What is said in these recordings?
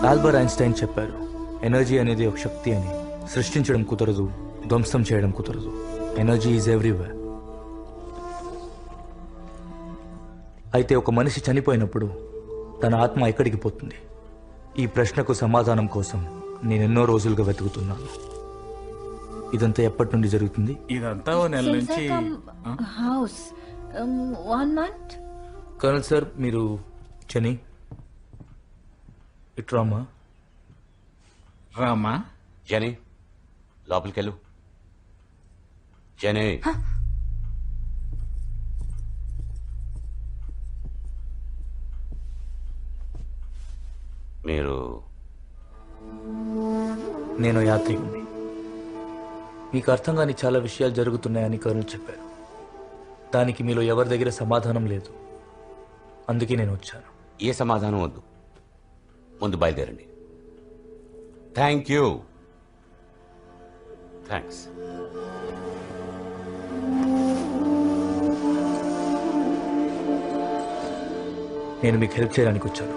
Albert Einstein చెప్పారు, energy అనేది ఒక శక్తి అని. సృష్టించడం కుదరదు, ధ్వంసం చేయడం కుదరదు. Energy is everywhere. అయితే ఒక మనిషి చనిపోయినప్పుడు తన ఆత్మ ఎక్కడికి పోతుంది? ఈ ప్రశ్నకు సమాధానం కోసం నేను ఎన్నో రోజులుగా వెతుకుతున్నాను. ఇదంతా ఎప్పటి నుండి జరుగుతుంది? ఇదంతా ఓ నెల Since నుంచి I come house, 1 month. Colonel sir, మీరు చని ఇట్రామా? రామా. జని లోపలికెళ్ళు. జని మీరు నేను యాత్రికుని. మీకు అర్థం కాని చాలా విషయాలు జరుగుతున్నాయని కర్నల్ చెప్పారు. దానికి మీలో ఎవరి దగ్గర సమాధానం లేదు. అందుకే నేను వచ్చాను. ఏ సమాధానం వద్దు, ముందు బయలుదేరండి. Thank you. థ్యాంక్స్. నేను మీకు హెల్ప్ చేయడానికి వచ్చాను.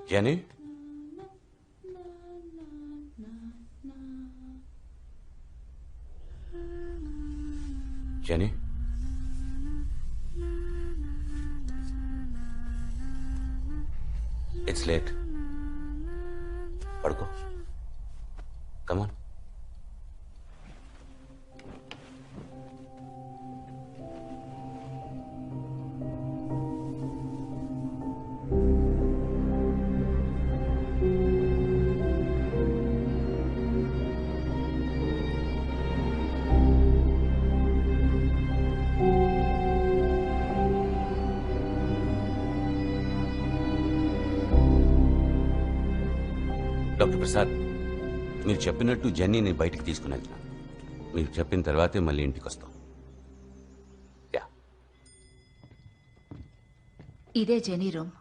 జని జని ఇట్స్ లేట్. పడుకో. కమాన్. డాక్టర్ ప్రసాద్, మీరు చెప్పినట్టు జెన్నీని బయటికి తీసుకుని వెళ్తున్నాను. మీరు చెప్పిన తర్వాతే మళ్ళీ ఇంటికి వస్తాం. యా. ఇదే జెనీ రూమ్.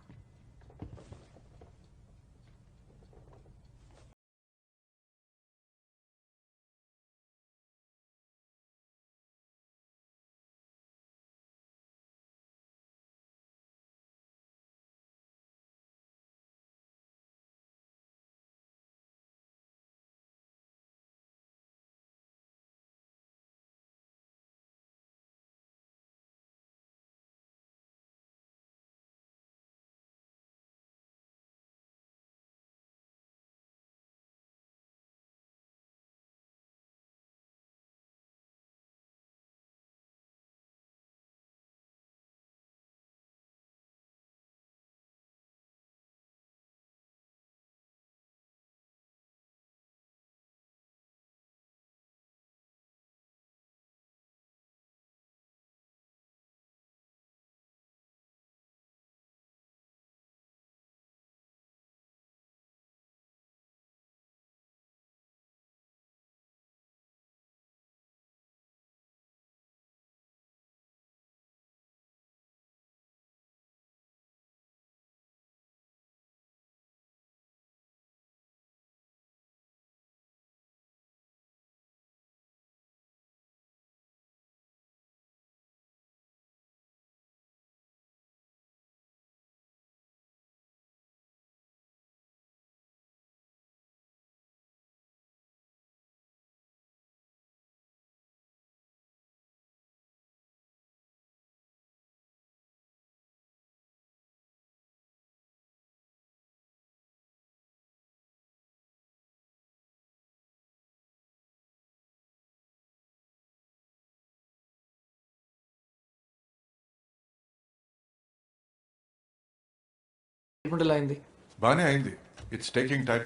ట్రీట్మెంట్ ఎలా అయింది? బానే అయింది. It's taking time.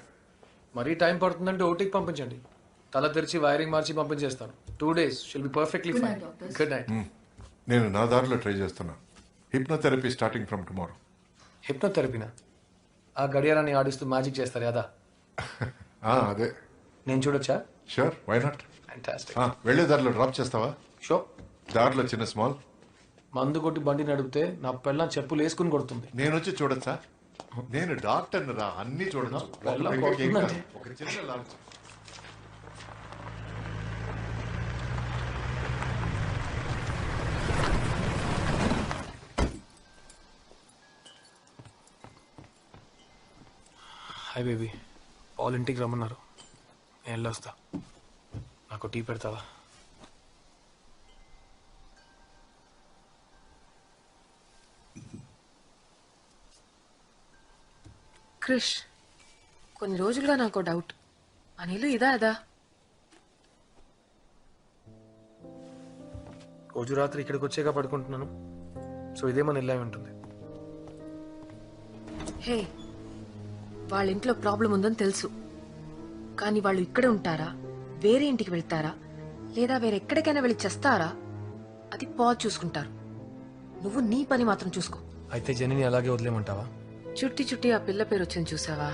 మరీ టైం పడుతుందంటే ఓటీకి పంపించండి. తల తెరిచి వైరింగ్ మార్చి పంపించేస్తాను. 2 days shall be perfectly fine. Good night. నేను నా దారిలో ట్రై చేస్తున్నా. Hypnotherapy starting from tomorrow. హిప్నోథెరపీనా? ఆ గడియారాన్ని ఆడిస్తూ మ్యాజిక్ చేస్తారు కదా. అదే. నేను చూడొచ్చా? Sure, why not. ఫ్యాంటాస్టిక్. వెళ్ళే దారిలో డ్రాప్ చేస్తావా? షో. దారిలో చిన్న స్మాల్. మందు కొట్టి బండి నడిపితే నా పెళ్ళం చెప్పులు వేసుకుని కొడుతుంది. నేను వచ్చి చూడొచ్చా? నేను డాక్టర్ రా, అన్ని చూడొచ్చు. ఒక చిన్న లాంచ్. హాయ్ బేబీ, పాల్ ఇంటికి రమ్మన్నారు. నేను వెళ్ళొస్తా. నాకు టీ పెడతావా? క్రిష్, కొన్ని రోజులుగా నాకు డౌట్. అనిలు ఇదా అదా? రోజు రాత్రి ఇక్కడికి వచ్చాక పడుకుంటున్నాను. సో ఇదే మన ఇల్లా ఉంటుంది. హే, వాళ్ళ ఇంట్లో ప్రాబ్లం ఉందని తెలుసు, కానీ వాళ్ళు ఇక్కడే ఉంటారా, వేరే ఇంటికి వెళ్తారా, లేదా వేరెక్కడికైనా వెళ్ళి చేస్తారా? అది పాజ్ చూసుకుంటారు. నువ్వు నీ పని మాత్రం చూసుకో. అయితే జెన్నీని అలాగే వదిలేమంటావా? చుట్టి చుట్టి ఆ పిల్ల పేరు వచ్చింది చూసావా?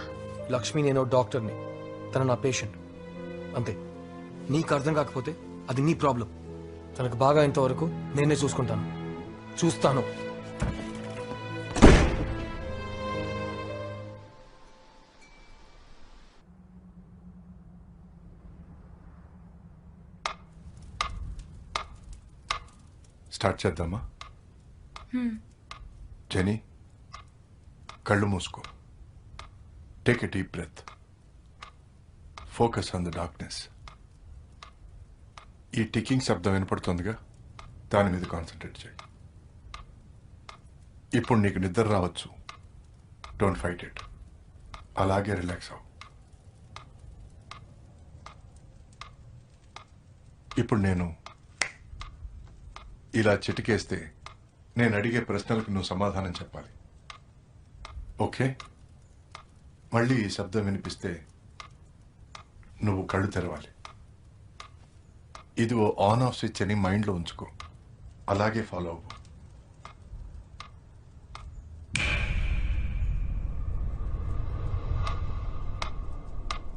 లక్ష్మి, నేను డాక్టర్ని, తన నా పేషెంట్. అంతే. నీకు అర్థం కాకపోతే అది నీ ప్రాబ్లం. తనకు బాగా అయ్యేంత వరకు నేనే చూసుకుంటాను. చూస్తాను. స్టార్ట్ చేద్దామా? జెనీ, కళ్ళు మూసుకో. Take a deep breath. Focus on the darkness. ఈ టికింగ్ శబ్దం వినపడుతుందిగా, దాని మీద కాన్సన్ట్రేట్ చేయి. ఇప్పుడు నీకు నిద్ర రావచ్చు. Don't fight it. అలాగే రిలాక్స్ అవ్వు. ఇప్పుడు నేను ఇలా చిటికేస్తే నేను అడిగే ప్రశ్నలకు నువ్వు సమాధానం చెప్పాలి. ఓకే? మళ్ళీ ఈ శబ్దం వినిపిస్తే నువ్వు కళ్ళు తెరవాలి. ఇది ఓ ఆన్ ఆఫ్ స్విచ్ అని మైండ్లో ఉంచుకో. అలాగే ఫాలో అవ్వు.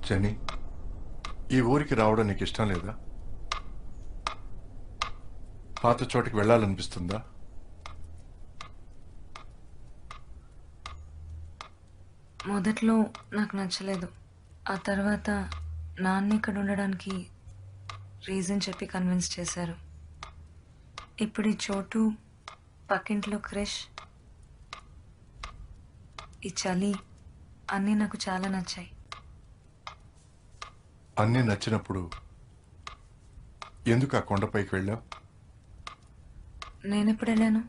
జెనీ, ఈ ఊరికి రావడం నీకు ఇష్టం లేదా? పాత చోటికి వెళ్ళాలనిపిస్తుందా? మొదట్లో నాకు నచ్చలేదు. ఆ తర్వాత నాన్న ఇక్కడ ఉండడానికి రీజన్ చెప్పి కన్విన్స్ చేశారు. ఇప్పుడు ఈ చోటు, పక్కింట్లో క్రిష్, ఈ చలి అన్నీ నాకు చాలా నచ్చాయి. అన్నీ నచ్చినప్పుడు ఎందుకు ఆ కొండపైకి వెళ్ళావు? నేనెప్పుడు వెళ్ళాను?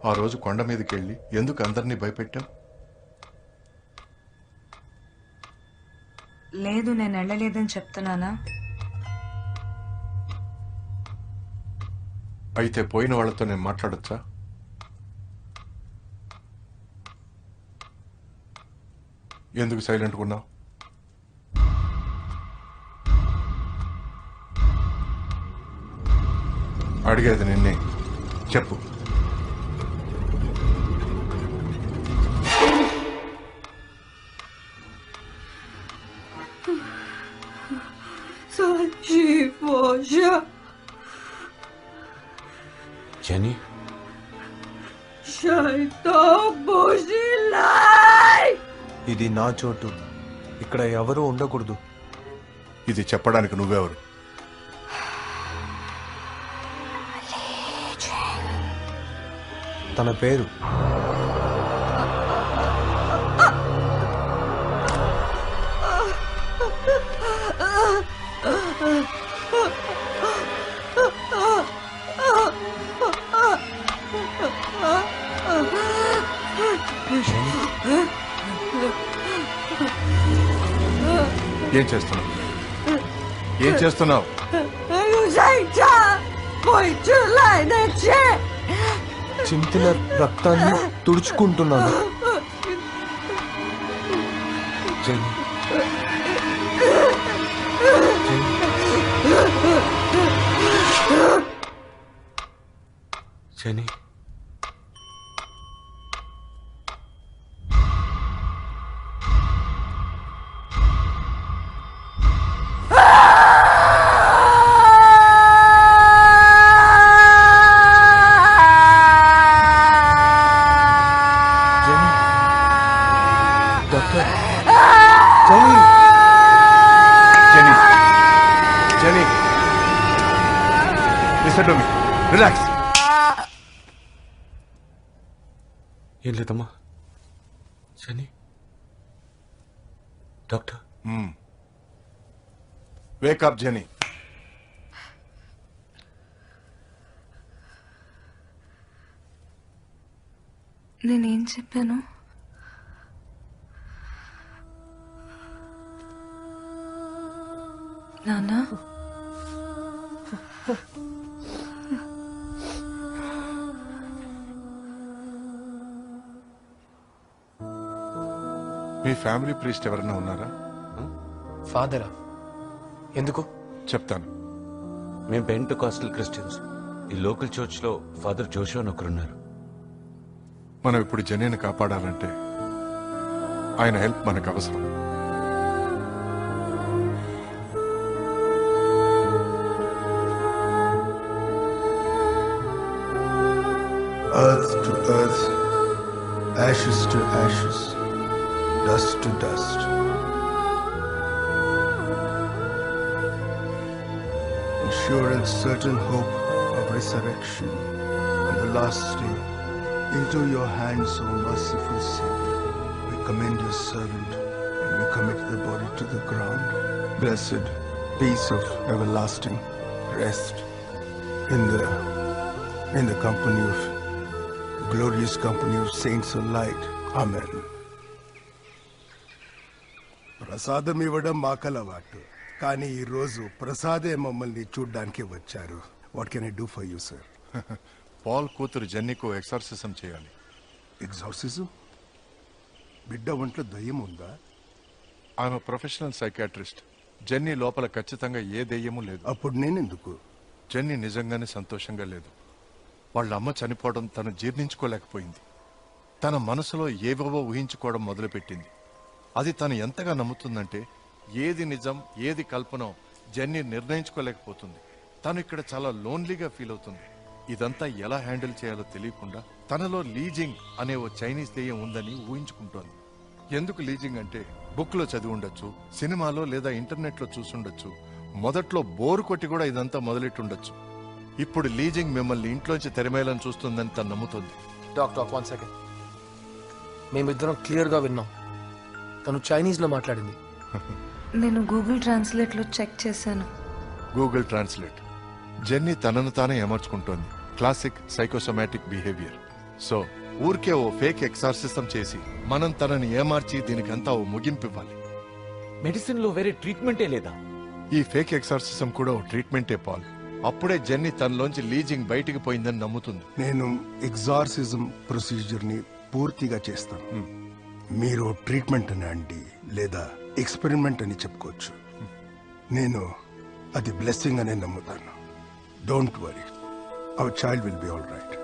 ఆ రోజు కొండ మీదకి వెళ్ళి ఎందుకు అందరినీ భయపెట్టావు? లేదు, నేను వెళ్ళలేదని చెప్తున్నానా? అయితే పోయిన వాళ్ళతో నేను మాట్లాడొచ్చా? ఎందుకు సైలెంట్గా ఉన్నావు? అడిగేది నిన్నే, చెప్పు. జెనీ, ఇది నా చోటు. ఇక్కడ ఎవరూ ఉండకూడదు. ఇది చెప్పడానికి నువ్వెవరు? తన పేరు ఏం చేస్తున్నావు? ఏం చేస్తున్నావు? చింతిన రక్తాన్ని తుడుచుకుంటున్నాను. Jenny, Jenny, doctor, Jenny, Jenny Jenny listen to me, relax. ఏం లేదమ్మా. Jenny, doctor, wake up Jenny. నేనేం చెప్పాను? నానా, మీ ఫ్యామిలీ ప్రీస్ట్ ఎవరైనా ఉన్నారా? ఫాదరా? ఎందుకు? చెప్తాను. మేము పెంట్ కాస్టల్ క్రిస్టియన్స్. ఈ లోకల్ చర్చ్ లో ఫాదర్ జోషువా అని ఒకరున్నారు. మనం ఇప్పుడు జెన్నీని కాపాడాలంటే ఆయన హెల్ప్ మనకు అవసరం. Earth to earth, ashes to ashes, dust to dust. Sure and certain hope of resurrection on the last day. Into your hands, O merciful Savior, we commend your servant and we commit the body to the ground. Blessed peace of everlasting rest in the company of glorious company of saints of light. Amen. ప్రసాదం ఇవ్వడం మాకలవాటు, కానీ ఈ రోజు ప్రసాదే మమ్మల్ని చూడ్డానికి వచ్చారు. What can I do for you sir? Paul కూతురు జెన్నీకు ఎక్సార్సిజం చేయాలి. ఎగ్జార్సిజం? బిడ్డ ఒంట్లో దయ్యం ఉందా? ఆమె ప్రొఫెషనల్ సైకాట్రిస్ట్. జెన్నీ లోపల ఖచ్చితంగా ఏ దెయ్యమూ లేదు. అప్పుడు నేనెందుకు? జెన్నీ నిజంగానే సంతోషంగా లేదు. వాళ్ళ అమ్మ చనిపోవడం తను జీర్ణించుకోలేకపోయింది. తన మనసులో ఏవేవో ఊహించుకోవడం మొదలుపెట్టింది. అది తను ఎంతగా నమ్ముతుందంటే ఏది నిజం ఏది కల్పనో జెన్నీ నిర్ణయించుకోలేకపోతుంది. తను ఇక్కడ చాలా లోన్లీగా ఫీల్ అవుతుంది. ఇదంతా ఎలా హ్యాండిల్ చేయాలో తెలియకుండా తనలో లీజింగ్ అనే ఓ చైనీస్ దెయ్యం ఉందని ఊహించుకుంటోంది. ఎందుకు లీజింగ్ అంటే బుక్ లో చదివి ఉండొచ్చు, సినిమాలో లేదా ఇంటర్నెట్ లో చూసుండొచ్చు, మొదట్లో బోరు కొట్టి కూడా ఇదంతా మొదలెట్టుండొచ్చు. ఇప్పుడు లీజింగ్ మిమ్మల్ని ఇంట్లోంచి తెరమేయాలని చూస్తుందని తను నమ్ముతుంది. Doctor 1 second. మేమిద్దరం క్లియర్ గా విన్నాం. తను చైనీస్ లో మాట్లాడింది. నేను గూగుల్ ట్రాన్స్లేట్ లో చెక్ చేశాను. Google translate. జెన్నీ తనను తానే ఏమర్చుకుంటోంది. Classic psychosomatic behaviour. సో ఊరికే ఓ ఫేక్ ఎక్సార్సిజం చేసి మనం తనని ఏమార్చి దీనికంతా ఓ ముగింపు ఇవ్వాలి. మెడిసిన్ లో వేరే ట్రీట్మెంటే లేదా? ఈ ఫేక్ ఎక్సార్సిజం కూడా ఓ ట్రీట్మెంటే పాల్. అప్పుడే జెన్నీ తనలోంచి లీజింగ్ బయటికి పోయిందని నమ్ముతుంది. నేను ఎగ్జార్సిజం ప్రొసీజర్ ని పూర్తిగా చేస్తాను. మీరు ట్రీట్మెంట్ అని అండి లేదా ఎక్స్పెరిమెంట్ అని చెప్పుకోవచ్చు. నేను అది బ్లెస్సింగ్ అనే నమ్ముతాను. Don't worry, our child will be all right.